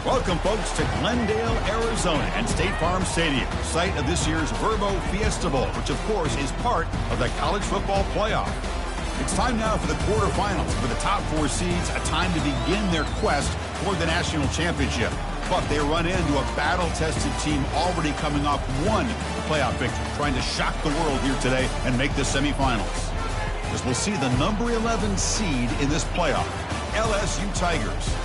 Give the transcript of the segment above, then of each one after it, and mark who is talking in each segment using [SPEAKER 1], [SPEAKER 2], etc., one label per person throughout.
[SPEAKER 1] Welcome, folks, to Glendale, Arizona and State Farm Stadium, site of this year's Verbo Fiesta Bowl, which, of course, is part of the college football playoff. It's time now for the quarterfinals. For the top four seeds, a time to begin their quest toward the national championship. But they run into a battle-tested team already coming off one playoff victory, trying to shock the world here today and make the semifinals. As we'll see the number 11 seed in this playoff, LSU Tigers,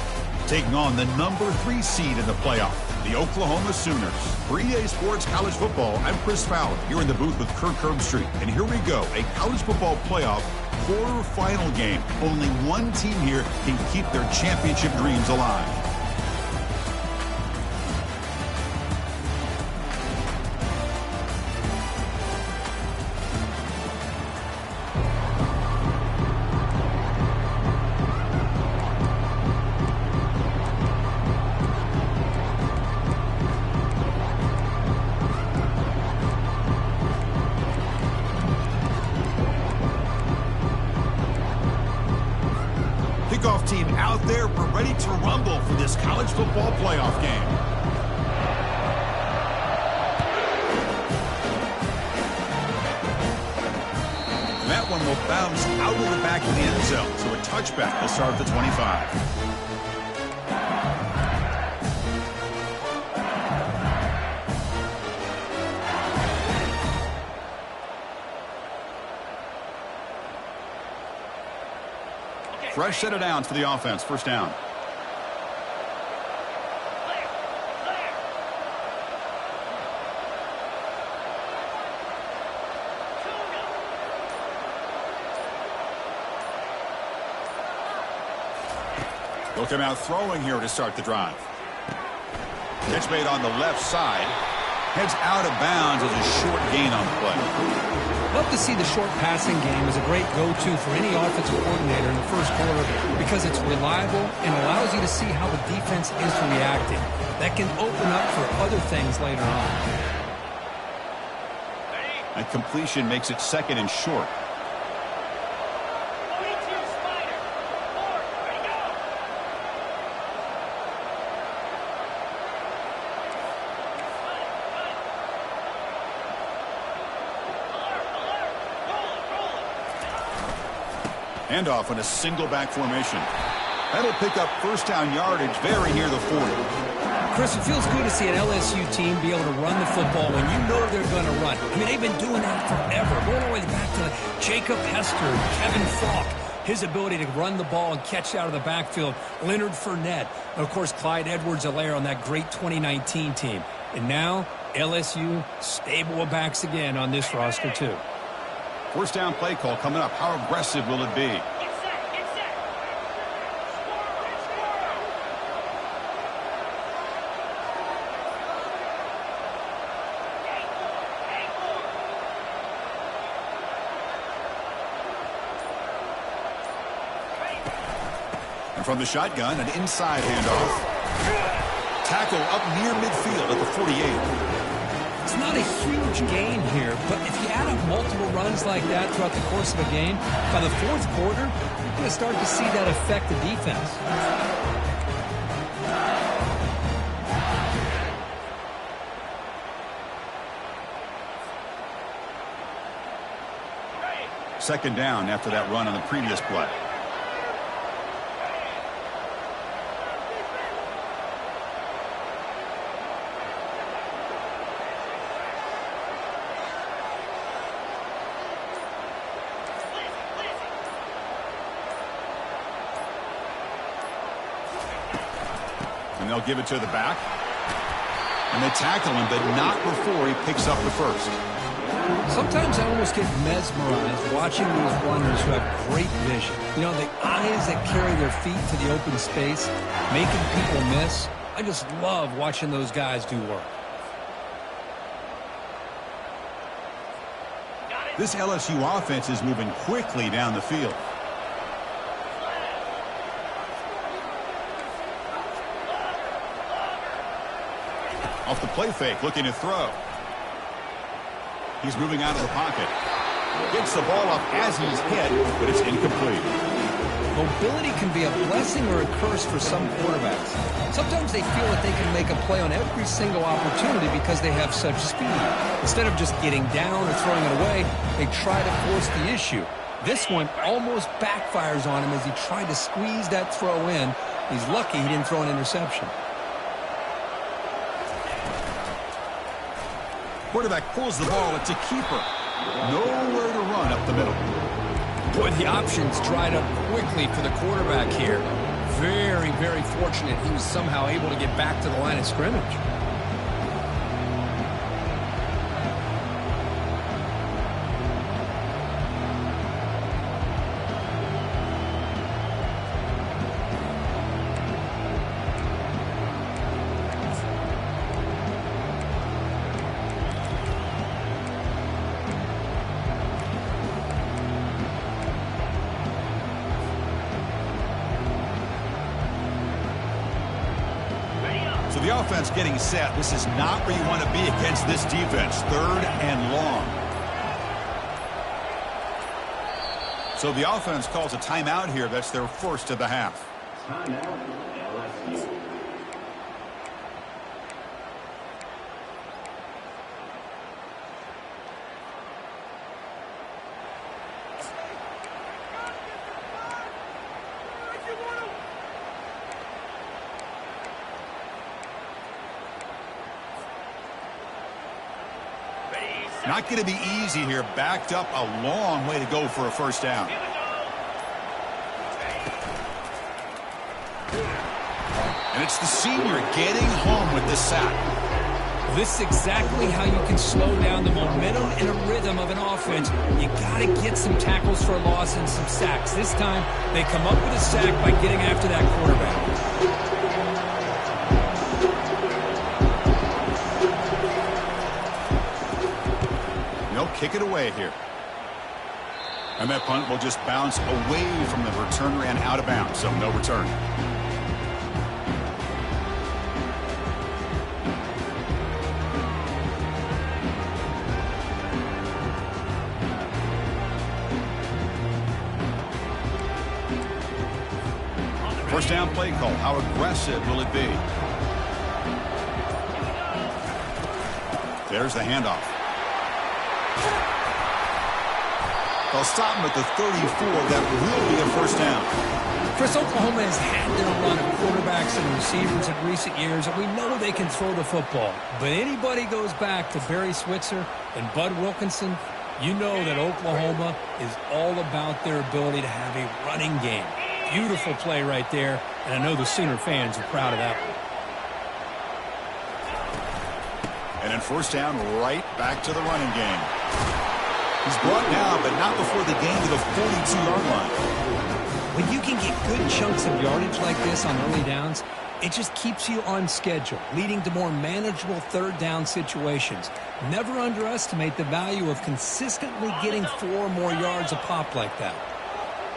[SPEAKER 1] taking on the number 3 seed in the playoff, the Oklahoma Sooners. For EA Sports College Football, I'm Chris Fowler, here in the booth with Kirk Herbstreit. And here we go, a college football playoff quarterfinal game. Only one team here can keep their championship dreams alive. Kickoff team out there. We're ready to rumble for this college football playoff game. And that one will bounce out of the back of the end zone. So a touchback will start at the 25. Fresh set of downs for the offense. First down. They'll come out throwing here to start the drive. Catch made on the left side. Heads out of bounds as a short gain on the play.
[SPEAKER 2] Love to see the short passing game as a great go-to for any offensive coordinator in the first quarter because it's reliable and allows you to see how the defense is reacting. That can open up for other things later on.
[SPEAKER 1] And completion makes it second and short. Handoff in a single back formation. That'll pick up first down yardage very near the 40.
[SPEAKER 2] Chris, it feels good to see an LSU team be able to run the football when you know they're going to run. I mean, they've been doing that forever, going all the way back to Jacob Hester, Kevin Falk. His ability to run the ball and catch out of the backfield, Leonard Fournette, and of course Clyde Edwards-Helaire on that great 2019 team. And now LSU stable of backs again on this roster too.
[SPEAKER 1] First down play call coming up. How aggressive will it be? And from the shotgun, an inside handoff. Tackle up near midfield at the 48.
[SPEAKER 2] It's not a huge gain here, but if you add up multiple runs like that throughout the course of a game, by the fourth quarter, you're going to start to see that affect the defense.
[SPEAKER 1] Second down after that run on the previous play. And they'll give it to the back. And they tackle him, but not before he picks up the first.
[SPEAKER 2] Sometimes I almost get mesmerized watching these runners who have great vision. You know, the eyes that carry their feet to the open space, making people miss. I just love watching those guys do work.
[SPEAKER 1] This LSU offense is moving quickly down the field. Off the play fake, looking to throw. He's moving out of the pocket. Gets the ball up as he's hit, but it's incomplete.
[SPEAKER 2] Mobility can be a blessing or a curse for some quarterbacks. Sometimes they feel that they can make a play on every single opportunity because they have such speed. Instead of just getting down or throwing it away, they try to force the issue. This one almost backfires on him as he tried to squeeze that throw in. He's lucky he didn't throw an interception.
[SPEAKER 1] Quarterback pulls the ball. It's a keeper. Nowhere to run up the middle.
[SPEAKER 2] Boy, the options dried up quickly for the quarterback here. Very, very fortunate he was somehow able to get back to the line of scrimmage.
[SPEAKER 1] So the offense getting set. This is not where you want to be against this defense. 3rd and long. So the offense calls a timeout here. That's their first of the half.
[SPEAKER 3] Timeout, LSU.
[SPEAKER 1] Not going to be easy here. Backed up a long way to go for a first down. And it's the senior getting home with this sack.
[SPEAKER 2] This is exactly how you can slow down the momentum and a rhythm of an offense. You got to get some tackles for a loss and some sacks. This time, they come up with a sack by getting after that quarterback.
[SPEAKER 1] They'll kick it away here. And that punt will just bounce away from the returner and out of bounds, so no return. First down play call. How aggressive will it be? There's the handoff. They'll stop him at the 34. That will be a first down.
[SPEAKER 2] Chris, Oklahoma has had their run of quarterbacks and receivers in recent years, and we know they can throw the football. But anybody goes back to Barry Switzer and Bud Wilkinson, you know that Oklahoma is all about their ability to have a running game. Beautiful play right there, and I know the Sooner fans are proud of that one.
[SPEAKER 1] And then first down, right back to the running game. He's brought down, but not before the gain to the 42-yard line.
[SPEAKER 2] When you can get good chunks of yardage like this on early downs, it just keeps you on schedule, leading to more manageable third down situations. Never underestimate the value of consistently getting 4 or more yards a pop like that.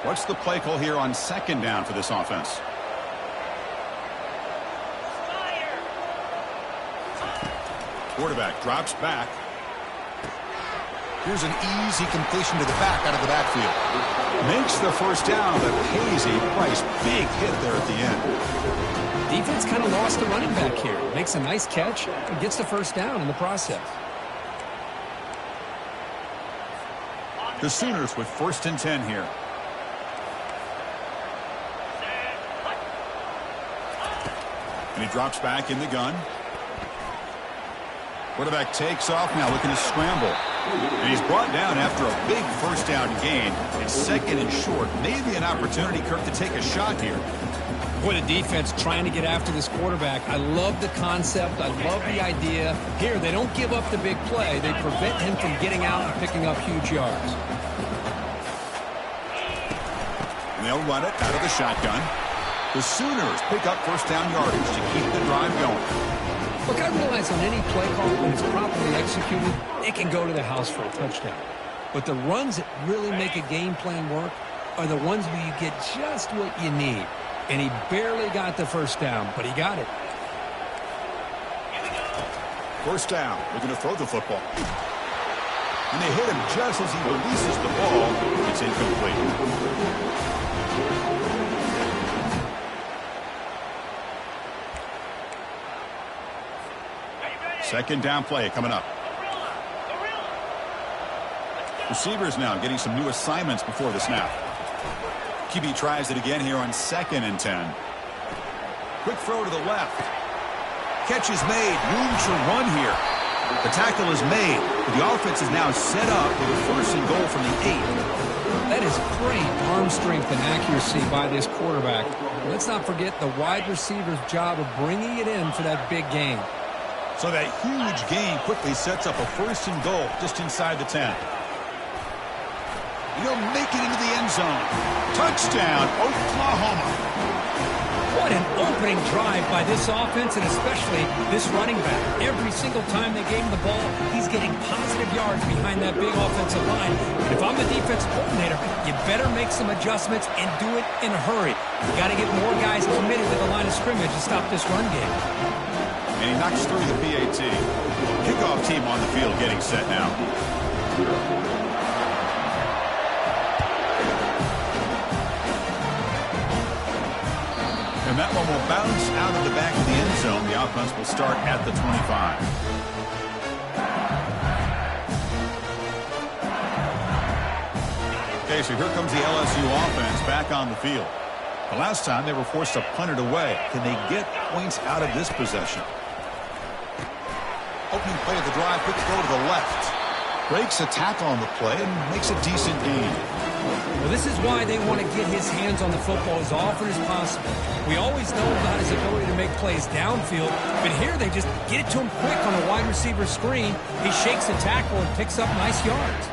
[SPEAKER 1] What's the play call here on second down for this offense? Quarterback drops back. Here's an easy completion to the back out of the backfield. Makes the first down, but pays a price. Big hit there at the end.
[SPEAKER 2] Defense kind of lost the running back here. Makes a nice catch and gets the first down in the process.
[SPEAKER 1] The Sooners with 1st and 10 here. And he drops back in the gun. Quarterback takes off now, looking to scramble. And he's brought down after a big first down gain. It's 2nd and short. Maybe an opportunity, Kirk, to take a shot here.
[SPEAKER 2] Boy, the defense trying to get after this quarterback. I love the concept. I love the idea. Here, they don't give up the big play. They prevent him from getting out and picking up huge yards.
[SPEAKER 1] And they'll run it out of the shotgun. The Sooners pick up first down yardage to keep the drive going.
[SPEAKER 2] Look, I realize on any play call, when it's properly executed, it can go to the house for a touchdown. But the runs that really make a game plan work are the ones where you get just what you need. And he barely got the first down, but he got it.
[SPEAKER 1] First down. They're going to throw the football. And they hit him just as he releases the ball. It's incomplete. Second down play coming up. Receivers now getting some new assignments before the snap. QB tries it again here on 2nd and 10. Quick throw to the left. Catch is made. Room to run here. The tackle is made. But the offense is now set up with a 1st and goal from the 8.
[SPEAKER 2] That is great arm strength and accuracy by this quarterback. Let's not forget the wide receiver's job of bringing it in for that big gain.
[SPEAKER 1] So that huge gain quickly sets up a 1st and goal just inside the 10. He'll make it into the end zone. Touchdown, Oklahoma.
[SPEAKER 2] What an opening drive by this offense, and especially this running back. Every single time they gave him the ball, he's getting positive yards behind that big offensive line. But if I'm the defensive coordinator, you better make some adjustments and do it in a hurry. You got to get more guys committed to the line of scrimmage to stop this run game.
[SPEAKER 1] And he knocks through the PAT. Kickoff team on the field getting set now. And that one will bounce out of the back of the end zone. The offense will start at the 25. Okay, so here comes the LSU offense back on the field. The last time they were forced to punt it away. Can they get points out of this possession? Opening play of the drive, quick throw to the left. Breaks a tackle on the play and makes a decent gain.
[SPEAKER 2] Well, this is why they want to get his hands on the football as often as possible. We always know about his ability to make plays downfield, but here they just get it to him quick on a wide receiver screen. He shakes a tackle and picks up nice yards.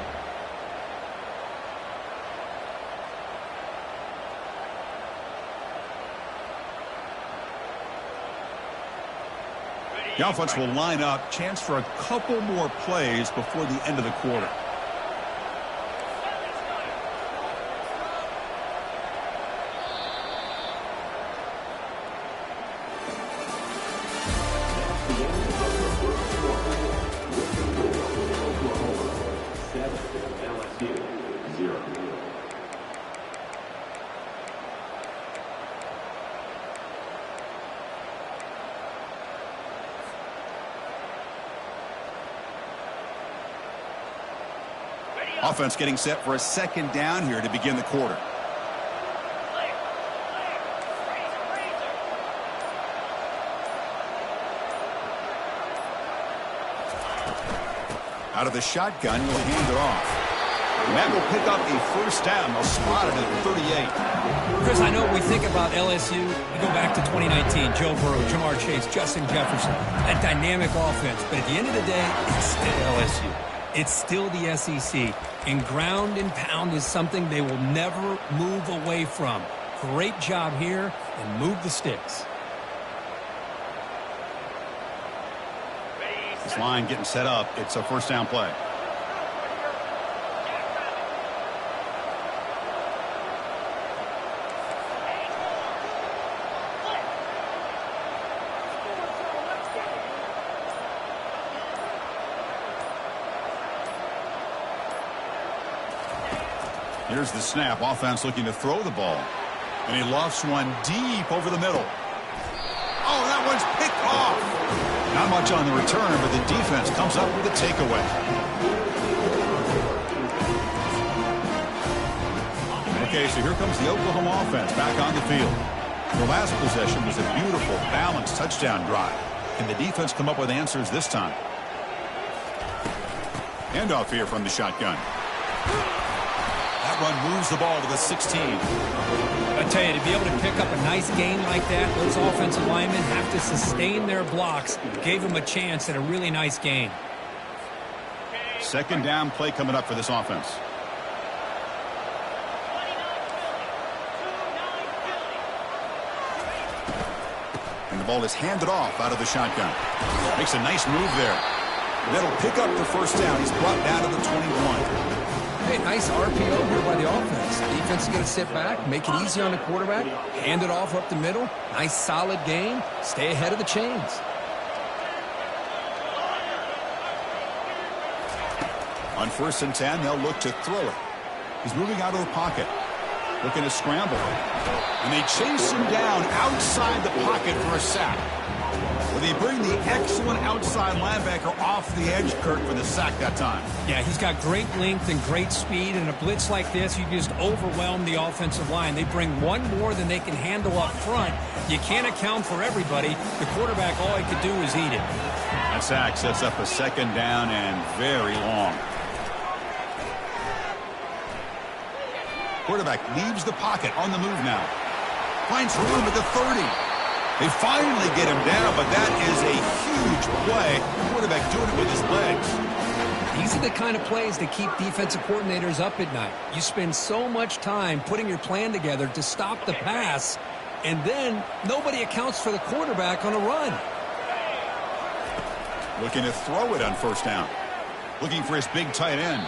[SPEAKER 1] The offense will line up, chance for a couple more plays before the end of the quarter. Offense getting set for a 2nd down here to begin the quarter. Out of the shotgun, he'll hand it off. And that will pick up a 1st down. They'll spot it at 38.
[SPEAKER 2] Chris, I know we think about LSU. We go back to 2019, Joe Burrow, Jamar Chase, Justin Jefferson, that dynamic offense. But at the end of the day, it's still LSU. It's still the SEC, and ground and pound is something they will never move away from. Great job here, and move the sticks.
[SPEAKER 1] This line getting set up. It's a 1st down play. Here's the snap. Offense looking to throw the ball. And he lofts one deep over the middle. Oh, that one's picked off. Not much on the return, but the defense comes up with a takeaway. Okay, so here comes the Oklahoma offense back on the field. The last possession was a beautiful, balanced touchdown drive. Can the defense come up with answers this time? Handoff here from the shotgun. That run moves the ball to the 16.
[SPEAKER 2] I tell you, to be able to pick up a nice gain like that, those offensive linemen have to sustain their blocks. Gave them a chance at a really nice gain.
[SPEAKER 1] 2nd down play coming up for this offense. And the ball is handed off out of the shotgun. Makes a nice move there. That'll pick up the 1st down. He's brought down to the 21.
[SPEAKER 2] Hey, nice RPO here by the offense. Defense is going to sit back, make it easy on the quarterback, hand it off up the middle. Nice solid game. Stay ahead of the chains.
[SPEAKER 1] On 1st and 10, they'll look to throw it. He's moving out of the pocket. Looking to scramble. And they chase him down outside the pocket for a sack. Well, they bring the excellent outside linebacker off the edge, Kirk, for the sack that time.
[SPEAKER 2] Yeah, he's got great length and great speed. And a blitz like this, you just overwhelm the offensive line. They bring one more than they can handle up front. You can't account for everybody. The quarterback, all he could do is eat it.
[SPEAKER 1] That sack sets up a second down and very long. Quarterback leaves the pocket on the move now. Finds room at the 30. They finally get him down, but that is a huge play. Quarterback doing it with his legs.
[SPEAKER 2] These are the kind of plays that keep defensive coordinators up at night. You spend so much time putting your plan together to stop the pass, and then nobody accounts for the quarterback on a run.
[SPEAKER 1] Looking to throw it on first down. Looking for his big tight end.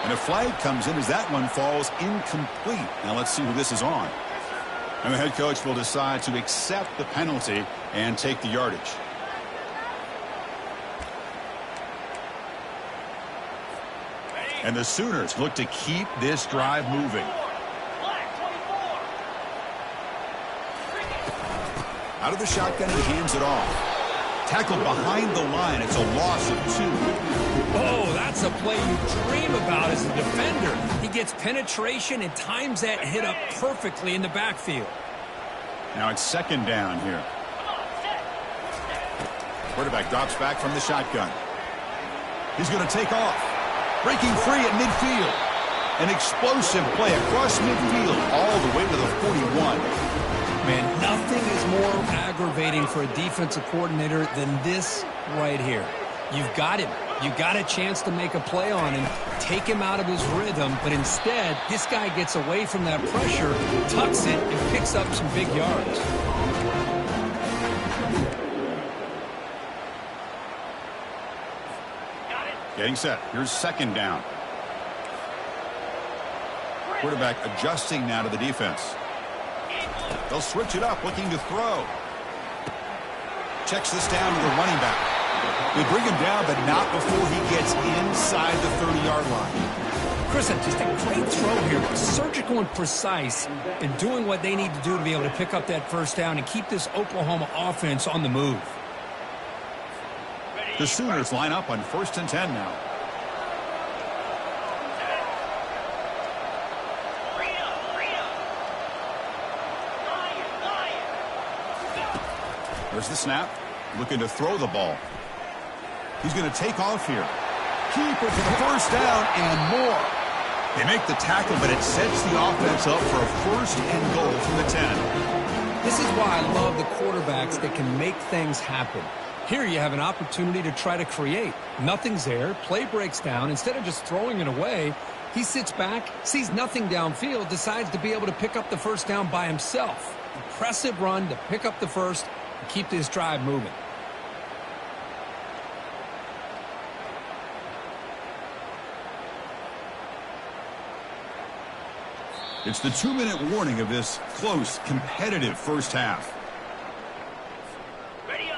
[SPEAKER 1] And a flag comes in as that one falls incomplete. Now let's see who this is on. And the head coach will decide to accept the penalty and take the yardage. And the Sooners look to keep this drive moving. Out of the shotgun, he hands it off. Tackled behind the line. It's a loss of 2.
[SPEAKER 2] Oh, that's a play you dream about as a defender. He gets penetration and times that hit up perfectly in the backfield.
[SPEAKER 1] Now it's second down here. Quarterback drops back from the shotgun. He's going to take off. Breaking free at midfield. An explosive play across midfield all the way to the 41.
[SPEAKER 2] Man, nothing is more aggravating for a defensive coordinator than this right here. You've got him. You've got a chance to make a play on him, take him out of his rhythm, but instead, this guy gets away from that pressure, tucks it, and picks up some big yards.
[SPEAKER 1] Getting set. Here's second down. Quarterback adjusting now to the defense. They'll switch it up, looking to throw. Checks this down to the running back. They bring him down, but not before he gets inside the 30-yard line.
[SPEAKER 2] Chris, just a great throw here. Surgical and precise and doing what they need to do to be able to pick up that first down and keep this Oklahoma offense on the move.
[SPEAKER 1] The Sooners line up on 1st and 10 now. There's the snap. Looking to throw the ball. He's going to take off here. Keeper for the first down and more. They make the tackle, but it sets the offense up for a 1st and goal from the 10.
[SPEAKER 2] This is why I love the quarterbacks that can make things happen. Here you have an opportunity to try to create. Nothing's there. Play breaks down. Instead of just throwing it away, he sits back, sees nothing downfield, decides to be able to pick up the first down by himself. Impressive run to pick up the first and keep this drive moving.
[SPEAKER 1] It's the 2-minute warning of this close, competitive first half.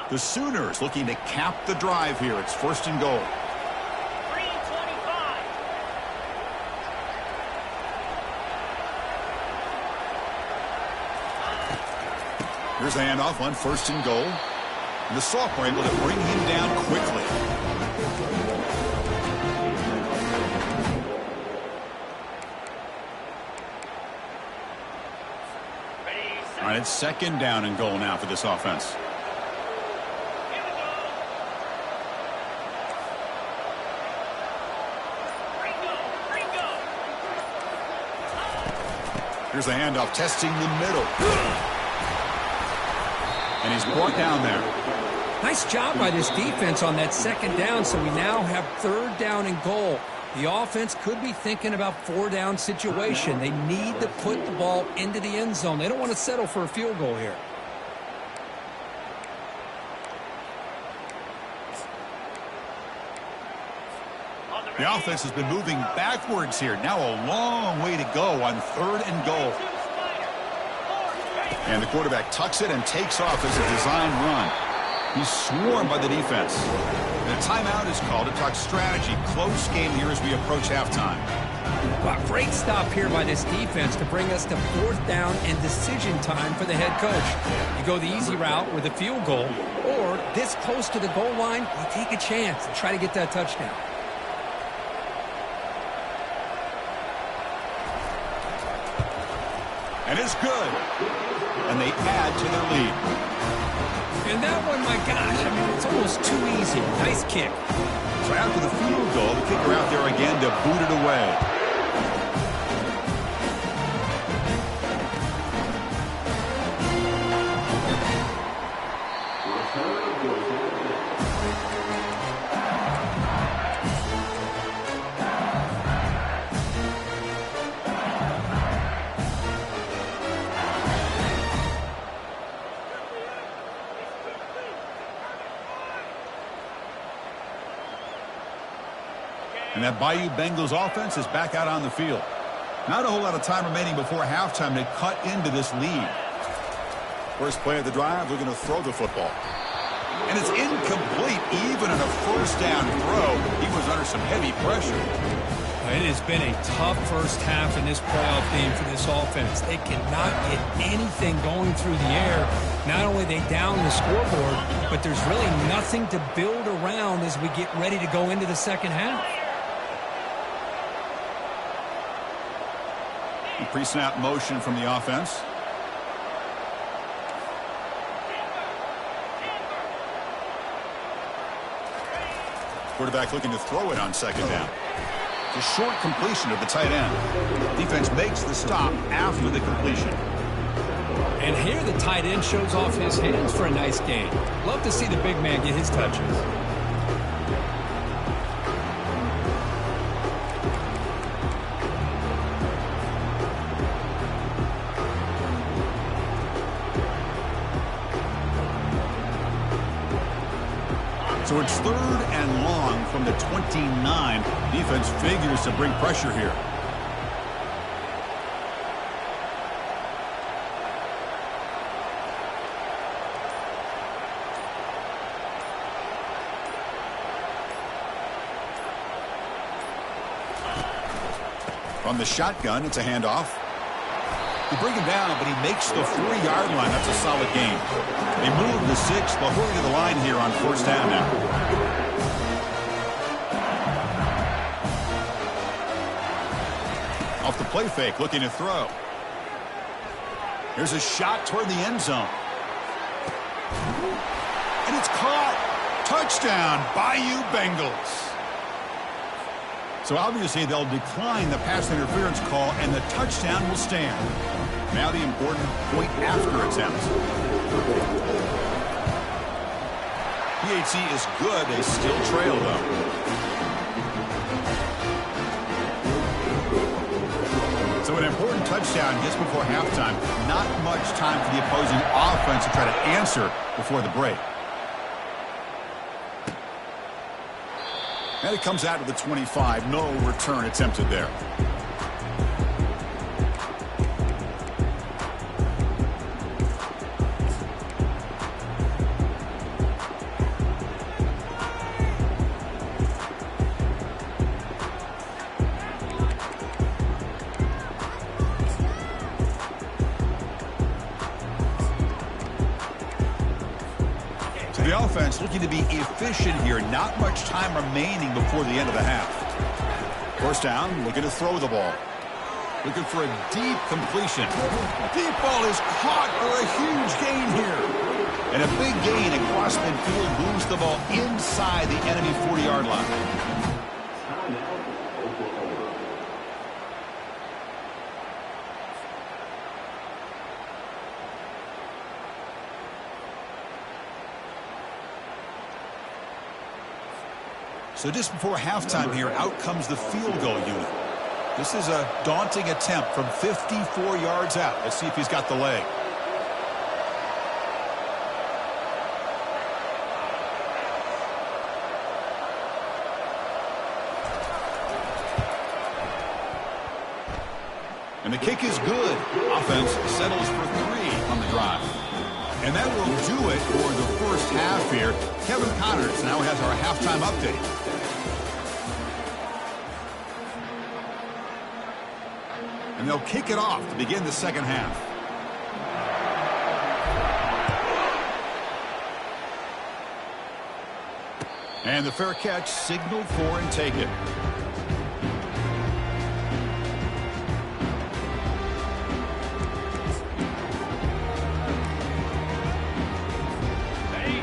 [SPEAKER 1] The Sooners looking to cap the drive here. It's 1st and goal.
[SPEAKER 3] 3:25.
[SPEAKER 1] Here's the handoff on 1st and goal. And the sophomore able to bring him down quickly. All right, it's 2nd down and goal now for this offense. Here's the handoff, testing the middle. And he's brought down there.
[SPEAKER 2] Nice job by this defense on that 2nd down, so we now have 3rd down and goal. The offense could be thinking about 4-down situation. They need to put the ball into the end zone. They don't want to settle for a field goal here.
[SPEAKER 1] The offense has been moving backwards here. Now a long way to go on 3rd and goal. And the quarterback tucks it and takes off as a design run. He's swarmed by the defense. And a timeout is called to talk strategy. Close game here as we approach halftime.
[SPEAKER 2] Well, great stop here by this defense to bring us to 4th down and decision time for the head coach. You go the easy route with a field goal, or this close to the goal line, you take a chance and try to get that touchdown.
[SPEAKER 1] And it's good. And they add to their lead.
[SPEAKER 2] And that one, my gosh, I mean, it's almost too easy. Nice kick.
[SPEAKER 1] So after the field goal, the kicker out there again to boot it away. And that Bayou Bengals offense is back out on the field. Not a whole lot of time remaining before halftime to cut into this lead. First play of the drive, they're going to throw the football. And it's incomplete, even on a first down throw. He was under some heavy pressure.
[SPEAKER 2] It has been a tough first half in this playoff game for this offense. They cannot get anything going through the air. Not only they down the scoreboard, but there's really nothing to build around as we get ready to go into the second half.
[SPEAKER 1] Pre-snap motion from the offense. Quarterback looking to throw it on second down. The short completion of the tight end. Defense makes the stop after the completion.
[SPEAKER 2] And here the tight end shows off his hands for a nice gain. Love to see the big man get his touches.
[SPEAKER 1] So it's 3rd and long from the 29. Defense figures to bring pressure here. From the shotgun, it's a handoff. They bring him down, but he makes the 4-yard line. That's a solid gain. They move the 6, but hurry to the line here on first down now. Off the play fake, looking to throw. Here's a shot toward the end zone. And it's caught. Touchdown, Bayou Bengals. So obviously they'll decline the pass interference call, and the touchdown will stand. Now the important point after attempt. PHC is good. They still trail, though. So an important touchdown just before halftime. Not much time for the opposing offense to try to answer before the break. And it comes out of the 25. No return attempted there. The offense looking to be efficient here. Not much time remaining before the end of the half. First down, looking to throw the ball. Looking for a deep completion. Deep ball is caught for a huge gain here. And a big gain across midfield moves the ball inside the enemy 40-yard line. So just before halftime here, out comes the field goal unit. This is a daunting attempt from 54 yards out. Let's see if he's got the leg. And the kick is good. Offense settles for 3 on the drive. And that will do it for the first half here. Kevin Connors now has our halftime update. And they'll kick it off to begin the second half. And the fair catch signaled for and taken.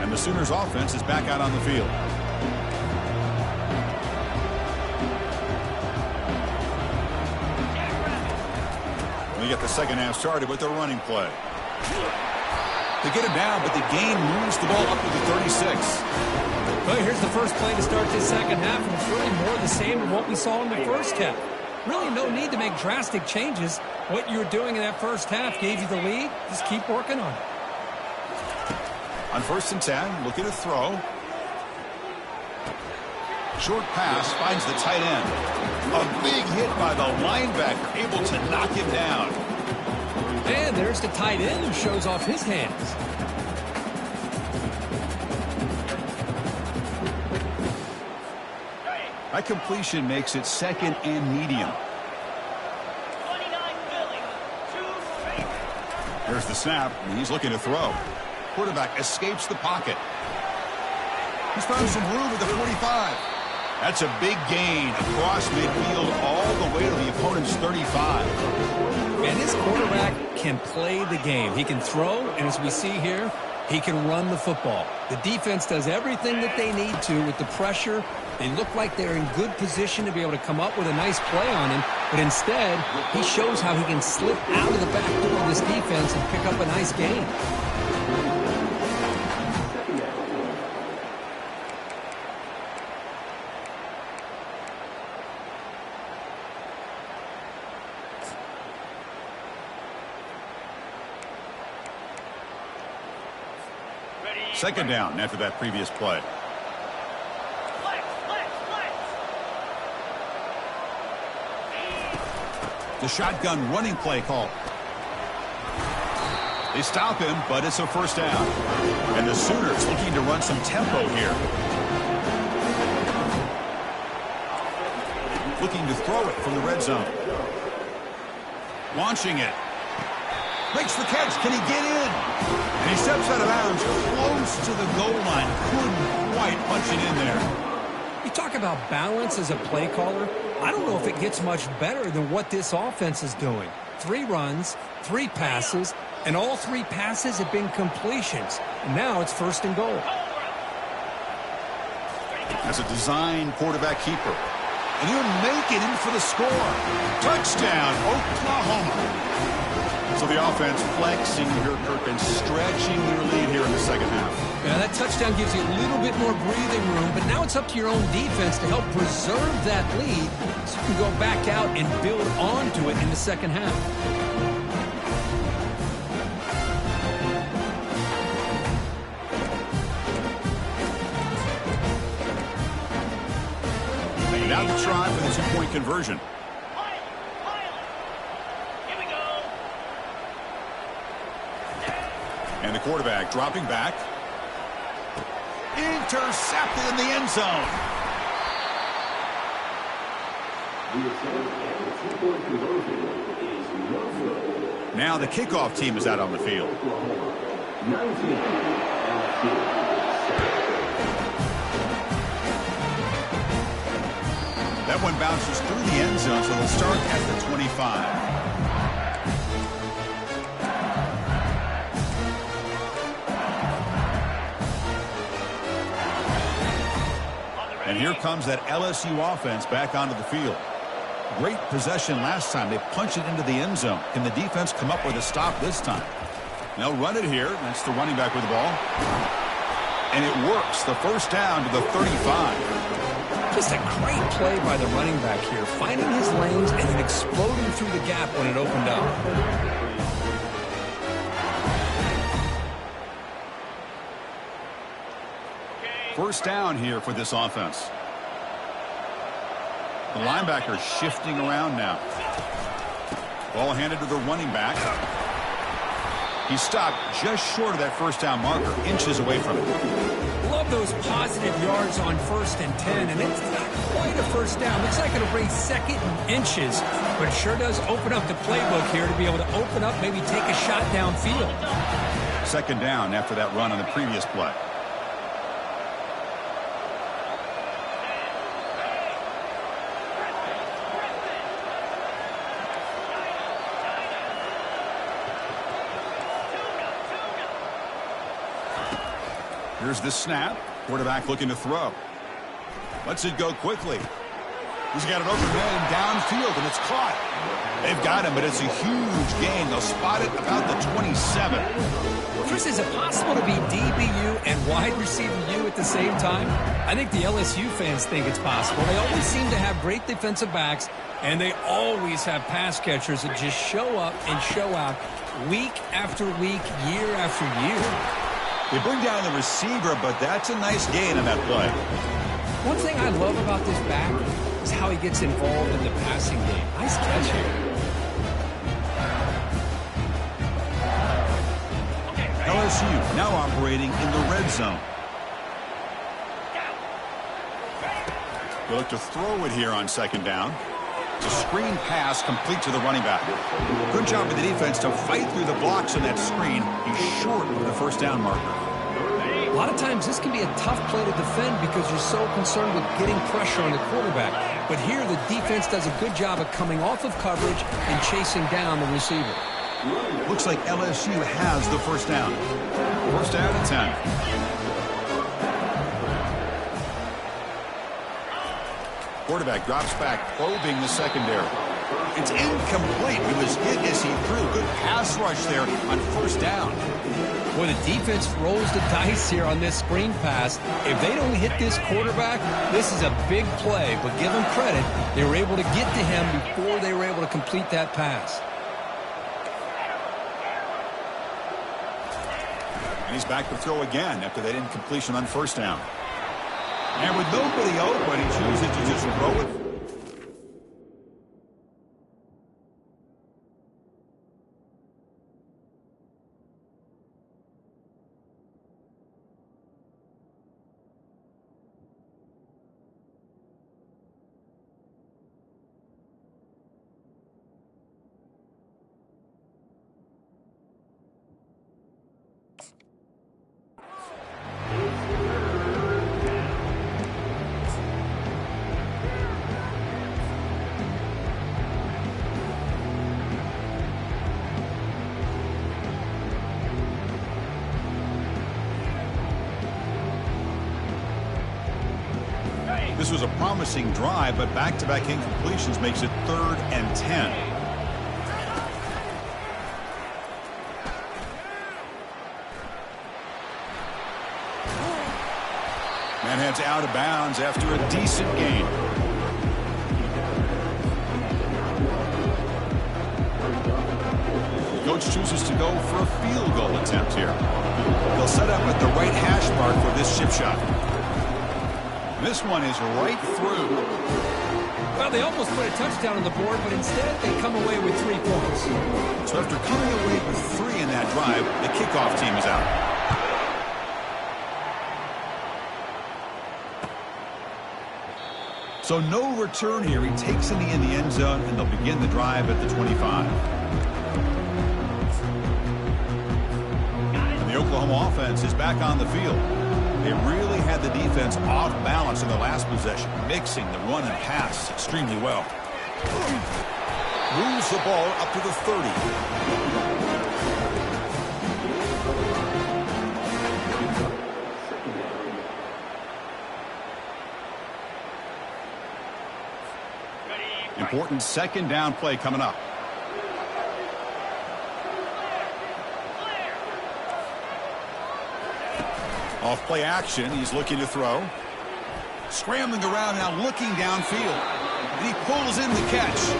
[SPEAKER 1] And the Sooners offense is back out on the field. We get the second half started with their running play. They get him down, but the gain moves the ball up to the 36.
[SPEAKER 2] Well, here's the first play to start this second half, and it's really more the same of what we saw in the first half. Really no need to make drastic changes. What you were doing in that first half gave you the lead. Just keep working on it.
[SPEAKER 1] On 1st and 10, looking to throw. Short pass finds the tight end. A big hit by the linebacker, able to knock him down.
[SPEAKER 2] And there's the tight end who shows off his hands.
[SPEAKER 1] That completion makes it second and medium. There's the snap, and he's looking to throw. Quarterback escapes the pocket. He's found some room at the 45. That's a big gain across midfield all the way to the opponent's 35.
[SPEAKER 2] And this quarterback can play the game. He can throw, and as we see here, he can run the football. The defense does everything that they need to with the pressure. They look like they're in good position to be able to come up with a nice play on him, but instead, he shows how he can slip out of the back door of this defense and pick up a nice gain.
[SPEAKER 1] Second down after that previous play. The shotgun running play call. They stop him, but it's a first down. And the Sooners looking to run some tempo here. Looking to throw it from the red zone. Launching it. Makes the catch. Can he get in? And he steps out of bounds close to the goal line. Couldn't quite punch it in there.
[SPEAKER 2] You talk about balance as a play caller. I don't know if it gets much better than what this offense is doing. 3 runs, 3 passes, and all 3 passes have been completions. And now it's 1st and goal.
[SPEAKER 1] As a design quarterback keeper. And he'll make it in for the score. Touchdown, Oklahoma. So the offense flexing here, Kirk, and stretching their lead here in the second half.
[SPEAKER 2] Yeah, that touchdown gives you a little bit more breathing room, but now it's up to your own defense to help preserve that lead so you can go back out and build onto it in the second half.
[SPEAKER 1] Now the try for the 2-point conversion. And the quarterback dropping back. Intercepted in the end zone. Now the kickoff team is out on the field. That one bounces through the end zone, so they'll start at the 25. And here comes that LSU offense back onto the field. Great possession last time. They punched it into the end zone. Can the defense come up with a stop this time? They'll run it here. That's the running back with the ball. And it works. The first down to the 35.
[SPEAKER 2] Just a great play by the running back here, finding his lanes and then exploding through the gap when it opened up.
[SPEAKER 1] First down here for this offense. The linebacker shifting around now. Ball handed to the running back. He stopped just short of that first down marker, inches away from it.
[SPEAKER 2] Love those positive yards on 1st and 10, and it's not quite a first down. Looks like it'll bring 2nd and inches but it sure does open up the playbook here to be able to open up, maybe take a shot downfield.
[SPEAKER 1] Second down after that run on the previous play. Here's the snap. Quarterback looking to throw. Lets it go quickly. He's got it open man downfield, and it's caught. They've got him, but it's a huge gain. They'll spot it about the 27.
[SPEAKER 2] Well, Chris, is it possible to be DBU and wide receiver U at the same time? I think the LSU fans think it's possible. They always seem to have great defensive backs, and they always have pass catchers that just show up and show out week after week, year after year.
[SPEAKER 1] They bring down the receiver, but that's a nice gain on that play.
[SPEAKER 2] One thing I love about this back is how he gets involved in the passing game. Nice catch here.
[SPEAKER 1] LSU now operating in the red zone. They look to throw it here on second down. It's a screen pass complete to the running back. Good job of the defense to fight through the blocks on that screen. He's short of the first down marker.
[SPEAKER 2] A lot of times this can be a tough play to defend because you're so concerned with getting pressure on the quarterback. But here the defense does a good job of coming off of coverage and chasing down the receiver.
[SPEAKER 1] Looks like LSU has the first down. First down and 10. Quarterback drops back, probing the secondary. It's incomplete. It was hit as he threw. Good pass rush there on first down.
[SPEAKER 2] Well, the defense rolls the dice here on this screen pass. If they don't hit this quarterback, this is a big play. But give them credit, they were able to get to him before they were able to complete that pass.
[SPEAKER 1] And he's back to throw again after that incompletion on first down. And with nobody open, he chooses to just throw it. This was a promising drive, but back-to-back incompletions makes it 3rd and 10. Man heads out of bounds after a decent gain. The coach chooses to go for a field goal attempt here. They'll set up at the right hash mark for this chip shot. This one is right through.
[SPEAKER 2] Well, they almost put a touchdown on the board, but instead they come away with 3 points.
[SPEAKER 1] So after coming away with 3 in that drive, the kickoff team is out. So no return here. He takes it in the end zone, and they'll begin the drive at the 25. And the Oklahoma offense is back on the field. They really had the defense off balance in the last possession, mixing the run and pass extremely well. Moves the ball up to the 30. Important second down play coming up. Off play action, he's looking to throw. Scrambling around now, looking downfield. And he pulls in the catch.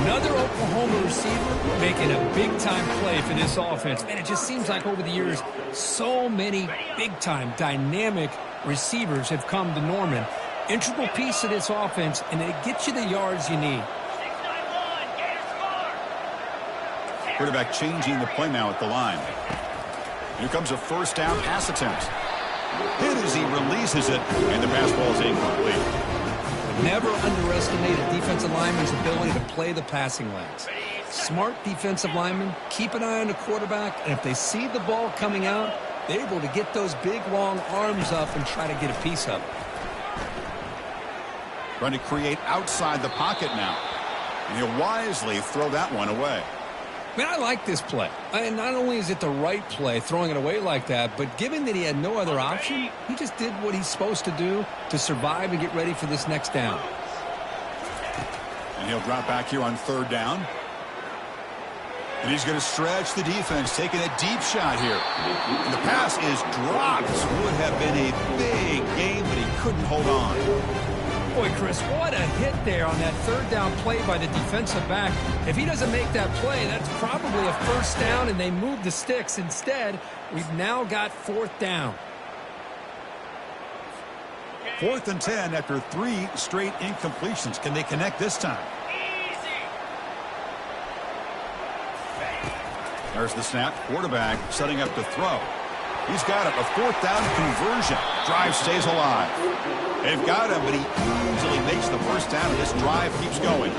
[SPEAKER 2] Another Oklahoma receiver making a big-time play for this offense. Man, it just seems like over the years, so many big-time, dynamic receivers have come to Norman. Integral piece of this offense, and it gets you the yards you need.
[SPEAKER 1] Quarterback changing the play now at the line. Here comes a first down pass attempt. Hit as he releases it, and the pass ball is incomplete.
[SPEAKER 2] Never underestimate underestimate a defensive lineman's ability to play the passing lanes. Smart defensive linemen keep an eye on the quarterback, and if they see the ball coming out, they're able to get those big, long arms up and try to get a piece of it.
[SPEAKER 1] Trying to create outside the pocket now. And he'll wisely throw that one away.
[SPEAKER 2] Man, I like this play. And not only is it the right play, throwing it away like that, but given that he had no other option, he just did what he's supposed to do to survive and get ready for this next down.
[SPEAKER 1] And he'll drop back here on third down. And he's going to stretch the defense, taking a deep shot here. And the pass is dropped. This would have been a big game, but he couldn't hold on.
[SPEAKER 2] Boy, Chris, what a hit there on that third down play by the defensive back. If he doesn't make that play, that's probably a first down, and they move the sticks. Instead, we've now got fourth down.
[SPEAKER 1] 4th and 10 after 3 straight incompletions. Can they connect this time? There's the snap. Quarterback setting up to throw. He's got it. A 4th down conversion. Drive stays alive. They've got him, but he easily makes the first down, and this drive keeps going.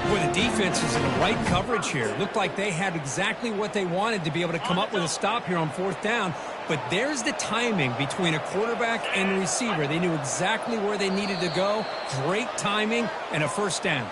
[SPEAKER 2] Boy, the defense is in the right coverage here. Looked like they had exactly what they wanted to be able to come up with a stop here on 4th down. But there's the timing between a quarterback and a receiver. They knew exactly where they needed to go. Great timing and a first down.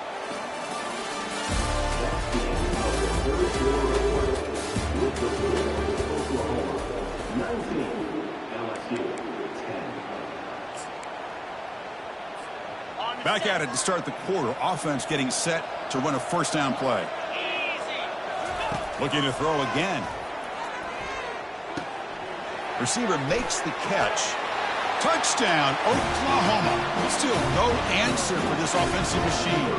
[SPEAKER 1] Back at it to start the quarter. Offense getting set to run a first down play. Looking to throw again. Receiver makes the catch. Touchdown, Oklahoma. Still no answer for this offensive machine.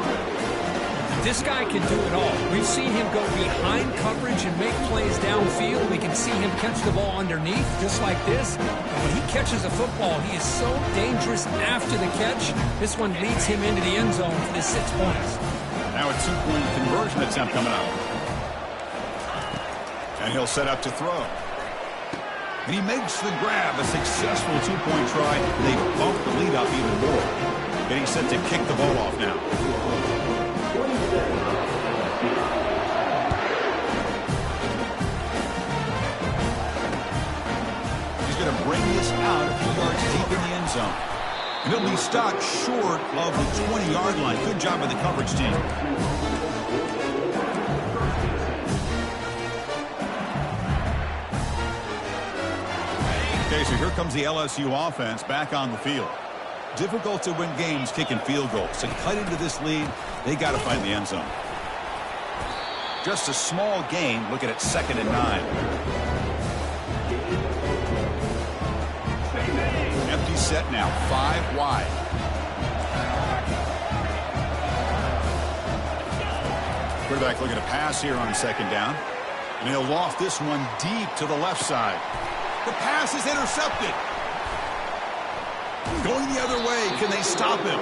[SPEAKER 2] This guy can do it all. We've seen him go behind coverage and make plays downfield. We can see him catch the ball underneath, just like this. And when he catches a football, he is so dangerous after the catch. This one leads him into the end zone for the 6 points.
[SPEAKER 1] Now a 2-point conversion attempt coming up. And he'll set up to throw. And he makes the grab. A successful 2-point try. They bump the lead up even more. Getting set to kick the ball off now. He's going to bring this out a few yards deep in the end zone. And he'll be stopped short of the 20-yard line. Good job by the coverage team. Okay, so here comes the LSU offense back on the field. Difficult to win games kicking field goals. To cut into this lead, they got to find the end zone. Just a small gain. Look at it, 2nd and 9. Empty set now, 5 wide. Quarterback looking to pass here on 2nd down. And he'll loft this one deep to the left side. The pass is intercepted. Going the other way. Can they stop him?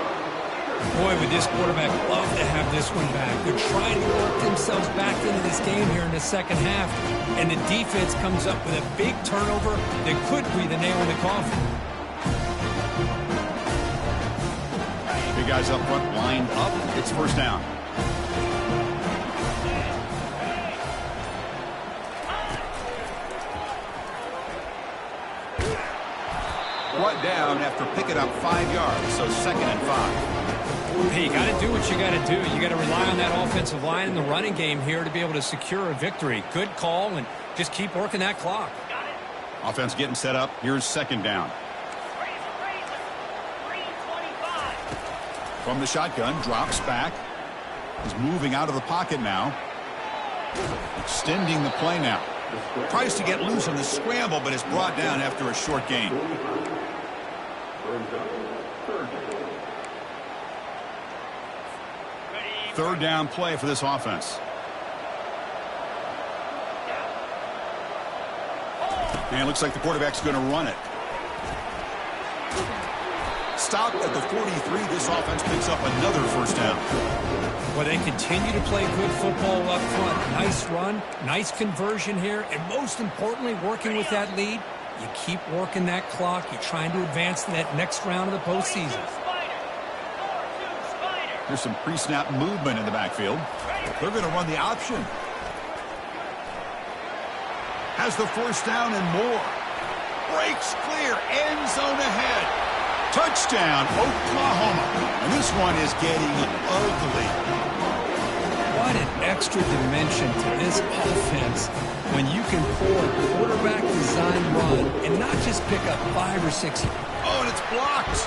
[SPEAKER 2] Boy, would this quarterback love to have this one back. They're trying to work themselves back into this game here in the second half. And the defense comes up with a big turnover that could be the nail in the coffin.
[SPEAKER 1] Big guys up front lined up. It's first down. Brought down after picking up 5 yards, so 2nd and 5.
[SPEAKER 2] Hey, you got to do what you got to do. You got to rely on that offensive line in the running game here to be able to secure a victory. Good call, and just keep working that clock.
[SPEAKER 1] Offense getting set up. Here's 2nd down. From the shotgun, drops back. He's moving out of the pocket now. Extending the play now. Tries to get loose on the scramble, but is brought down after a short gain. Third down play for this offense. And it looks like the quarterback's going to run it. Stopped at the 43. This offense picks up another first down.
[SPEAKER 2] Well, they continue to play good football up front. Nice run, nice conversion here, and most importantly, working with that lead, you keep working that clock. You're trying to advance to that next round of the postseason.
[SPEAKER 1] Here's some pre-snap movement in the backfield. They're going to run the option. Has the first down and more. Breaks clear. End zone ahead. Touchdown, Oklahoma. And this one is getting ugly.
[SPEAKER 2] What an extra dimension to this offense when you can pull a quarterback design run and not just pick up 5 or 6.
[SPEAKER 1] Oh, and it's blocked.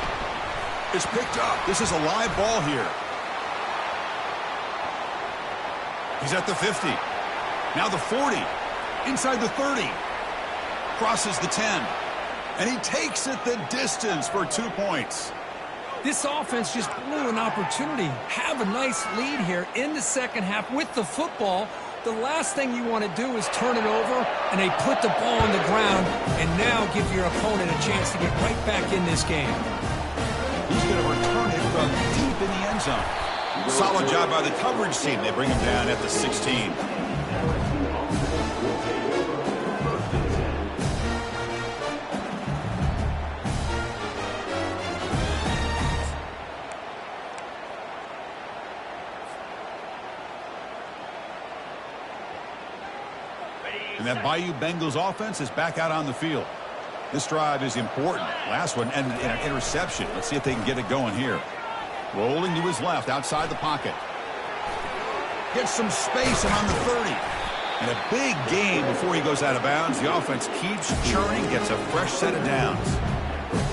[SPEAKER 1] It's picked up. This is a live ball here. He's at the 50. Now the 40. Inside the 30. Crosses the 10. And he takes it the distance for 2 points.
[SPEAKER 2] This offense just blew an opportunity. Have a nice lead here in the second half with the football. The last thing you want to do is turn it over, and they put the ball on the ground and now give your opponent a chance to get right back in this game.
[SPEAKER 1] He's going to return it from deep in the end zone. Solid job by the coverage team. They bring him down at the 16. And that Bayou Bengals offense is back out on the field. This drive is important. Last one ended in an interception. Let's see if they can get it going here. Rolling to his left outside the pocket. Gets some space and on the 30. And a big gain before he goes out of bounds. The offense keeps churning, gets a fresh set of downs.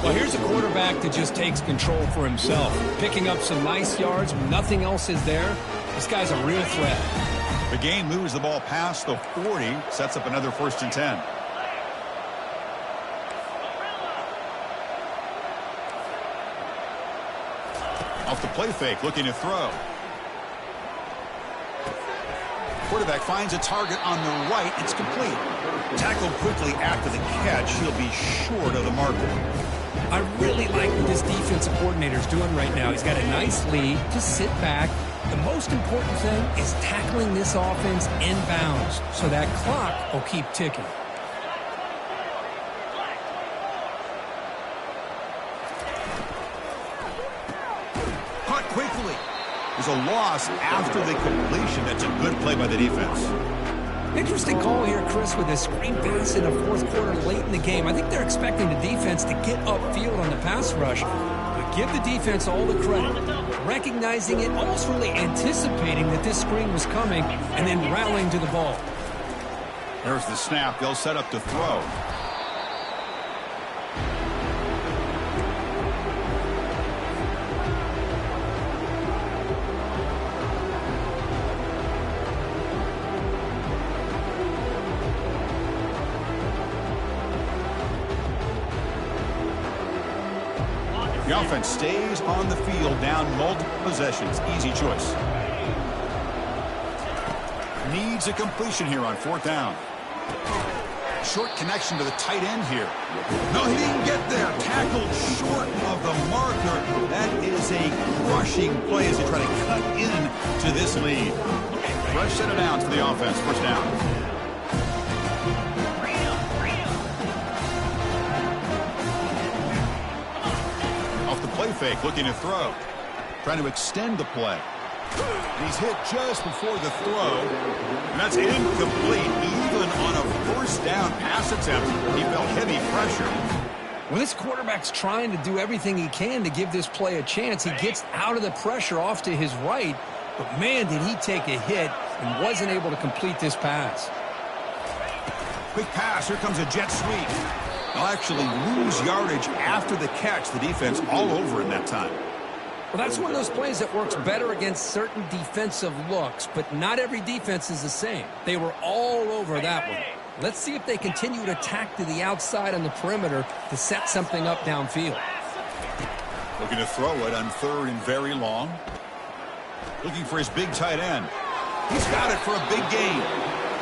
[SPEAKER 2] Well, here's a quarterback that just takes control for himself. Picking up some nice yards when nothing else is there. This guy's a real threat.
[SPEAKER 1] The game moves the ball past the 40, sets up another 1st and 10. Off the play fake, looking to throw. Quarterback finds a target on the right. It's complete. Tackled quickly after the catch. He'll be short of the marker.
[SPEAKER 2] I really like what this defensive coordinator is doing right now. He's got a nice lead. Just sit back. The most important thing is tackling this offense inbounds so that clock will keep ticking.
[SPEAKER 1] Caught quickly. There's a loss after the completion. That's a good play by the defense.
[SPEAKER 2] Interesting call here, Chris, with a screen pass in the 4th quarter late in the game. I think they're expecting the defense to get upfield on the pass rush. But give the defense all the credit. Recognizing it, almost really anticipating that this screen was coming, and then rallying to the ball.
[SPEAKER 1] There's the snap. They'll set up to throw. The offense stays on the field, down multiple possessions. Easy choice. Needs a completion here on 4th down. Short connection to the tight end here. No, he didn't get there. Tackled short of the marker. That is a crushing play as they try to cut into this lead. Fresh set of downs for the offense. 1st down. Play fake, looking to throw. Trying to extend the play. He's hit just before the throw. And that's incomplete. Even on a 1st down pass attempt, he felt heavy pressure.
[SPEAKER 2] Well, this quarterback's trying to do everything he can to give this play a chance. He gets out of the pressure off to his right. But, man, did he take a hit and wasn't able to complete this pass.
[SPEAKER 1] Quick pass. Here comes a jet sweep. They'll actually lose yardage after the catch. The defense all over in that time.
[SPEAKER 2] Well, that's one of those plays that works better against certain defensive looks, but not every defense is the same. They were all over that one. Let's see if they continue to attack to the outside on the perimeter to set something up downfield.
[SPEAKER 1] Looking to throw it on 3rd and very long. Looking for his big tight end. He's got it for a big gain.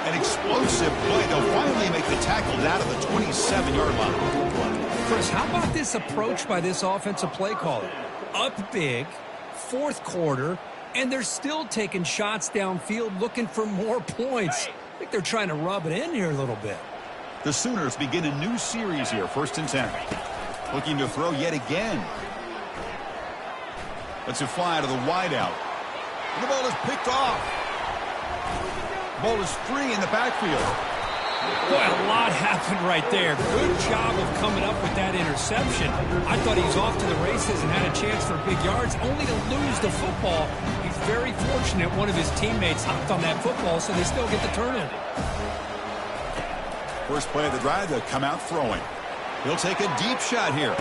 [SPEAKER 1] An explosive play. They'll finally make the tackle down to the 27-yard line.
[SPEAKER 2] Chris, how about this approach by this offensive play caller? Up big, 4th quarter, and they're still taking shots downfield looking for more points. I think they're trying to rub it in here a little bit.
[SPEAKER 1] The Sooners begin a new series here, 1st and 10. Looking to throw yet again. Lets it fly to the wideout. And the ball is picked off. The ball is free in the backfield.
[SPEAKER 2] Boy, a lot happened right there. Good job of coming up with that interception. I thought he was off to the races and had a chance for big yards, only to lose the football. He's very fortunate one of his teammates hopped on that football, so they still get the turnover.
[SPEAKER 1] First play of the drive, they'll come out throwing. He'll take a deep shot here.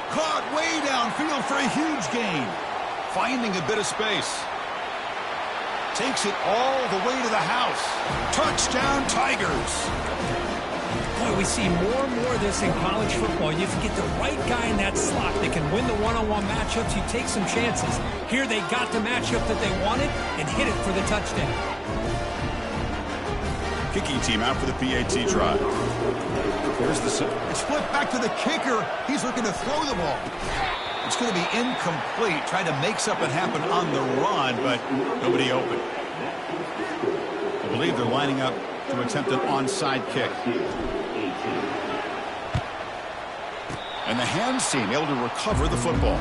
[SPEAKER 1] Caught way downfield for a huge gain. Finding a bit of space. Takes it all the way to the house. Touchdown, Tigers.
[SPEAKER 2] Boy, we see more and more of this in college football. If you get the right guy in that slot that can win the one-on-one matchups, you take some chances. Here they got the matchup that they wanted and hit it for the touchdown.
[SPEAKER 1] Kicking team out for the PAT drive. Here's the it's flipped back to the kicker. He's looking to throw the ball. It's going to be incomplete. Tried to make something happen on the run, but nobody open. I believe they're lining up to attempt an onside kick. And the hands team able to recover the football.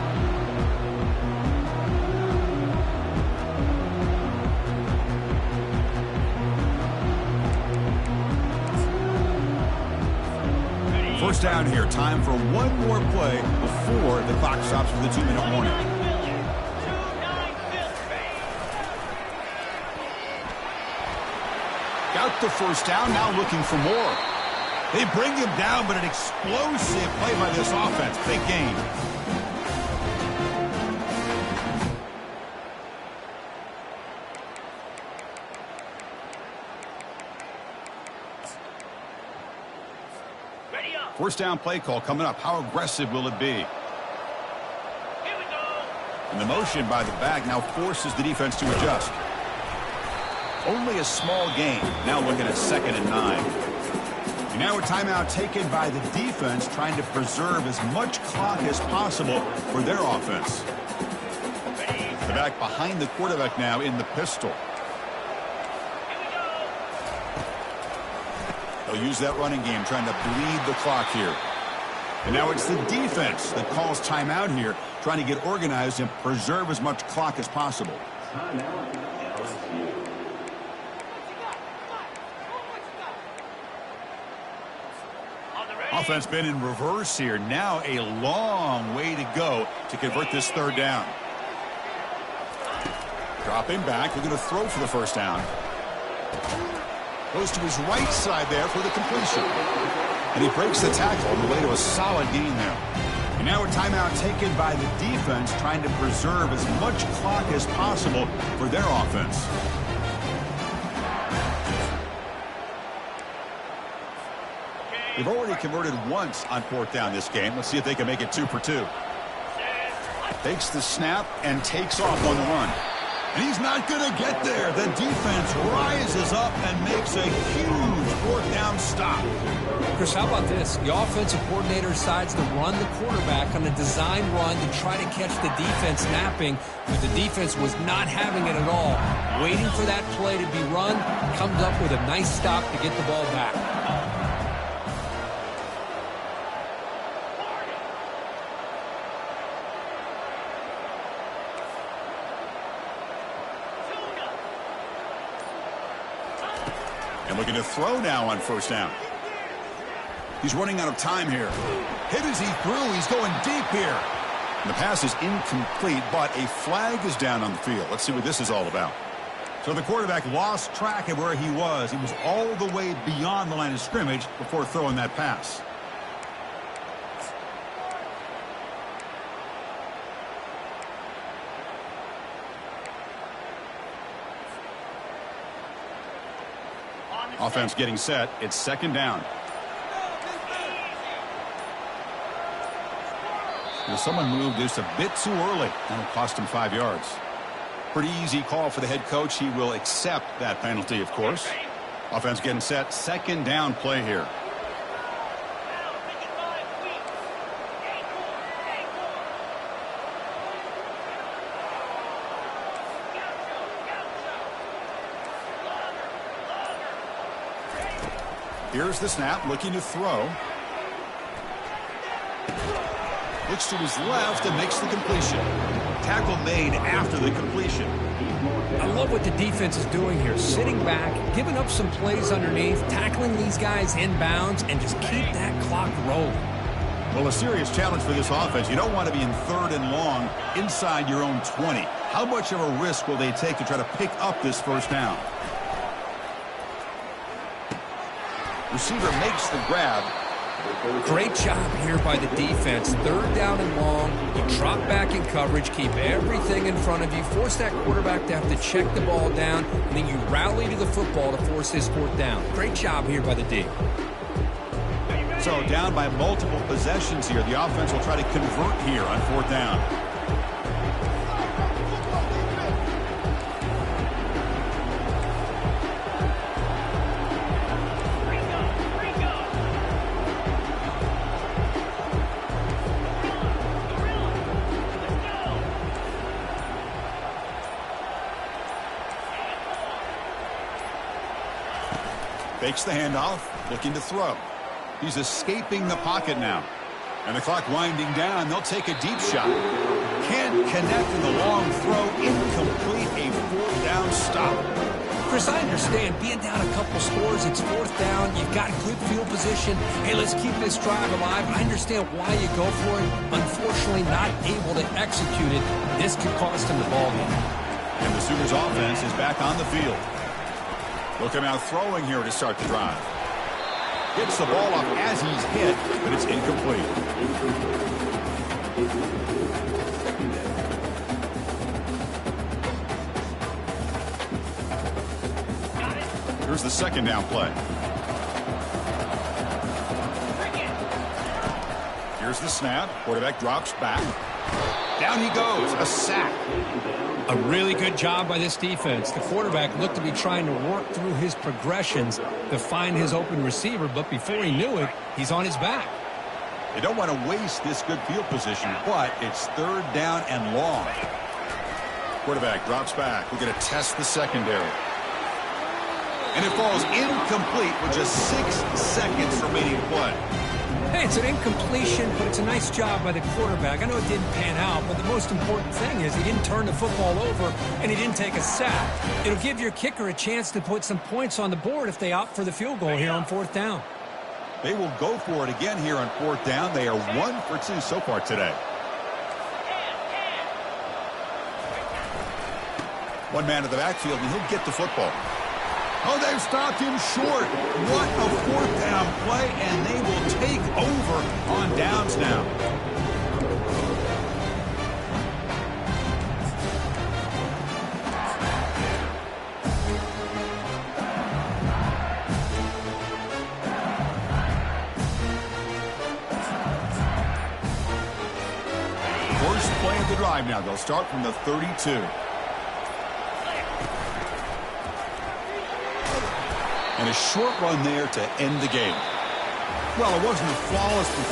[SPEAKER 1] First down here. Time for one more play before the clock stops for the 2-minute warning. Got the first down. Now looking for more. They bring him down, but an explosive play by this offense. Big gain. First down play call coming up. How aggressive will it be?
[SPEAKER 4] Here we go.
[SPEAKER 1] And the motion by the back now forces the defense to adjust. Only a small gain. Now looking at 2nd and 9. And now a timeout taken by the defense, trying to preserve as much clock as possible for their offense. The back behind the quarterback now in the pistol. They'll use that running game, trying to bleed the clock here. And now it's the defense that calls timeout here, trying to get organized and preserve as much clock as possible.
[SPEAKER 3] Timeout, LSU.
[SPEAKER 1] Offense been in reverse here. Now a long way to go to convert this 3rd down. Dropping back. They're going to throw for the first down. Goes to his right side there for the completion. And he breaks the tackle on the way to a solid gain there. And now a timeout taken by the defense, trying to preserve as much clock as possible for their offense. They've already converted once on 4th down this game. Let's see if they can make it 2 for 2. Takes the snap and takes off on the run. And he's not going to get there. The defense rises up and makes a huge 4th down stop.
[SPEAKER 2] Chris, how about this? The offensive coordinator decides to run the quarterback on a design run to try to catch the defense napping, but the defense was not having it at all. Waiting for that play to be run, comes up with a nice stop to get the ball back.
[SPEAKER 1] Looking to throw now on 1st down. He's running out of time here. Hit as he threw. He's going deep here. And the pass is incomplete, but a flag is down on the field. Let's see what this is all about. So the quarterback lost track of where he was. He was all the way beyond the line of scrimmage before throwing that pass. Offense getting set. It's 2nd down. Someone moved just a bit too early. That'll cost him 5 yards. Pretty easy call for the head coach. He will accept that penalty, of course. Offense getting set. 2nd down play here. Here's the snap, looking to throw. Looks to his left and makes the completion. Tackle made after the completion.
[SPEAKER 2] I love what the defense is doing here. Sitting back, giving up some plays underneath, tackling these guys inbounds, and just keep that clock rolling.
[SPEAKER 1] Well, a serious challenge for this offense. You don't want to be in 3rd and long inside your own 20. How much of a risk will they take to try to pick up this first down? Receiver makes the grab.
[SPEAKER 2] Great job here by the defense. 3rd down and long. You drop back in coverage, keep everything in front of you, force that quarterback to have to check the ball down, and then you rally to the football to force his 4th down. Great job here by the D.
[SPEAKER 1] So down by multiple possessions here. The offense will try to convert here on 4th down. Fakes the handoff, looking to throw. He's escaping the pocket now. And the clock winding down, they'll take a deep shot. Can't connect in the long throw. Incomplete, a 4th down stop.
[SPEAKER 2] Chris, I understand being down a couple scores, it's 4th down, you've got good field position. Hey, let's keep this drive alive. I understand why you go for it. Unfortunately, not able to execute it. This could cost him the ball game.
[SPEAKER 1] And the Sooners offense is back on the field. Looking out throwing here to start the drive. Gets the ball up as he's hit, but it's incomplete. Here's the 2nd down play. Here's the snap. Quarterback drops back. Down he goes. A sack.
[SPEAKER 2] A really good job by this defense. The quarterback looked to be trying to work through his progressions to find his open receiver, but before he knew it, he's on his back.
[SPEAKER 1] They don't want to waste this good field position, but it's 3rd down and long. Quarterback drops back. We're going to test the secondary. And it falls incomplete with just 6 seconds remaining to play.
[SPEAKER 2] Hey, it's an incompletion, but it's a nice job by the quarterback. I know it didn't pan out, but the most important thing is he didn't turn the football over and he didn't take a sack. It'll give your kicker a chance to put some points on the board if they opt for the field goal here on 4th down.
[SPEAKER 1] They will go for it again here on 4th down. They are 1 for 2 so far today. One man in the backfield, and he'll get the football. Oh, they've stopped him short. What a 4th down play, and they will take over on downs now. First play of the drive now. They'll start from the 32. And a short run there to end the game. Well, it wasn't a flawless performance.